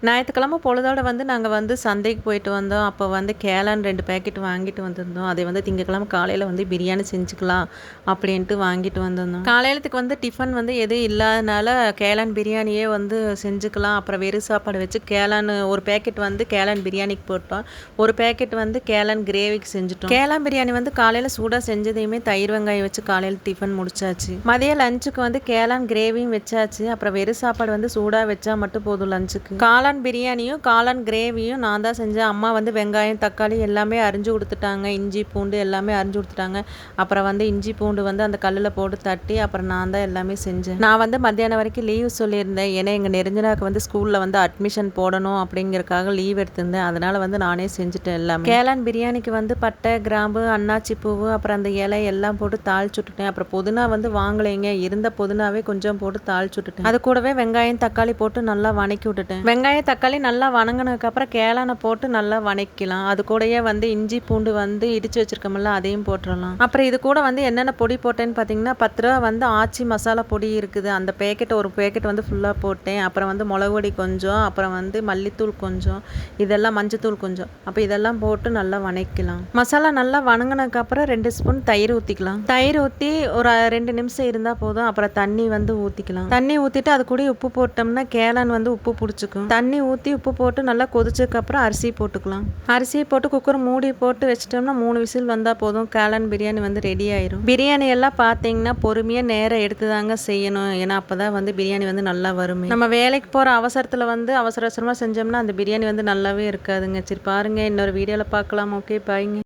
ஞாயிற்றுக்கிழமை பொழுதோட வந்து நாங்க வந்து சந்தைக்கு போயிட்டு வந்தோம். அப்போ வந்து கேளான் 2 பேக்கெட் வாங்கிட்டு வந்திருந்தோம். அதை வந்து திங்கட்கிழமை காலையில வந்து பிரியாணி செஞ்சுக்கலாம் அப்படின்ட்டு வாங்கிட்டு வந்திருந்தோம். காலையிலத்துக்கு வந்து டிஃபன் வந்து எதுவும் இல்லாதனால கேளான் பிரியாணியே வந்து செஞ்சுக்கலாம். அப்புறம் வெறும் சாப்பாடு வச்சு கேளான் ஒரு பேக்கெட் வந்து கேளான் பிரியாணிக்கு போட்டோம். ஒரு பேக்கெட் வந்து கேளான் கிரேவிக்கு செஞ்சுட்டோம். கேளான் பிரியாணி வந்து காலையில சூடாக செஞ்சதையுமே தயிர் வெங்காயம் வச்சு காலையில் டிஃபன் முடிச்சாச்சு. மதியம் லஞ்சுக்கு வந்து கேளான் கிரேவியும் வச்சாச்சு. அப்புறம் வெறும் சாப்பாடு வந்து சூடாக வச்சா மட்டும் போதும் லஞ்சுக்கு. காளான் பிரியாணியும் காளான் கிரேவியும் நான் தான் செஞ்சேன். அம்மா வந்து வெங்காயம் தக்காளி எல்லாமே அரிஞ்சு கொடுத்துட்டாங்க. இஞ்சி பூண்டு எல்லாமே அரிஞ்சு கொடுத்துட்டாங்க. அப்புறம் வந்து இஞ்சி பூண்டு வந்து அந்த கல்லில் போட்டு தட்டி அப்புறம் நான் தான் எல்லாமே செஞ்சேன். நான் வந்து மத்தியானம் வரைக்கும் லீவ் சொல்லியிருந்தேன். ஏன்னா எங்கள் நெருஞ்சினாக்கு வந்து ஸ்கூலில் வந்து அட்மிஷன் போடணும் அப்படிங்கிறதுக்காக லீவ் எடுத்திருந்தேன். அதனால் வந்து நானே செஞ்சுட்டேன் எல்லாமே. கேளான் பிரியாணிக்கு வந்து பட்டை கிராம்பு அன்னாச்சி பூவு அப்புறம் அந்த இலை எல்லாம் போட்டு தாளிச்சு விட்டுட்டேன். அப்புறம் புதினா வந்து வாங்கலைங்க, இருந்த புதினாவே கொஞ்சம் போட்டு தாளிச்சு விட்டுட்டேன். அது கூடவே வெங்காயம் தக்காளி போட்டு நல்லா வணக்கி விட்டுட்டேன். வெங்காயம் தக்காளி நல்லா வணங்கினதுக்கப்புறம் கேளானை போட்டு நல்லா வணக்கலாம். அது கூடயே வந்து இஞ்சி பூண்டு வந்து இடித்து வச்சுருக்கோம்ல அதையும் போட்டுடலாம். அப்புறம் இது கூட வந்து என்னென்ன பொடி போட்டேன்னு பார்த்தீங்கன்னா 10 ரூபா வந்து ஆச்சி மசாலா பொடி இருக்குது. அந்த பேக்கெட் ஒரு பேக்கெட் வந்து ஃபுல்லாக போட்டேன். அப்புறம் வந்து மிளகு பொடி கொஞ்சம், அப்புறம் வந்து மல்லித்தூள் கொஞ்சம், இதெல்லாம் மஞ்சத்தூள் கொஞ்சம், அப்போ இதெல்லாம் போட்டு நல்லா வணக்கலாம். மசாலா நல்லா வணங்கினதுக்கப்புறம் 2 ஸ்பூன் தயிர் ஊற்றிக்கலாம். தயிர் ஊற்றி ஒரு 2 நிமிஷம் இருந்தால் போதும். அப்புறம் தண்ணி வந்து ஊற்றிக்கலாம். தண்ணி ஊற்றிட்டு அது கூட உப்பு போட்டோம்னா கேளான் வந்து உப்பு பிடிச்சிக்கும். தண்ணி ஊற்றி உப்பு போட்டு நல்லா கொதிச்சதுக்கப்புறம் அரிசி போட்டுக்கலாம். அரிசியை போட்டு குக்கர் மூடி போட்டு வச்சிட்டோம்னா 3 விசில் வந்தால் போதும். கேளான் பிரியாணி வந்து ரெடி ஆயிரும். பிரியாணி எல்லாம் பார்த்தீங்கன்னா பொறுமையாக நேரம் எடுத்து தாங்க செய்யணும். ஏன்னா அப்போ தான் வந்து பிரியாணி வந்து நல்லா வரும். நம்ம வேலைக்கு போகிற அவசரத்தில் வந்து அவசரமாக செஞ்சோம்னா அந்த பிரியாணி வந்து நல்லாவே இருக்காதுங்க. சரி பாருங்கள், இன்னொரு வீடியோவில் பார்க்கலாம். ஓகே பாய்ங்க.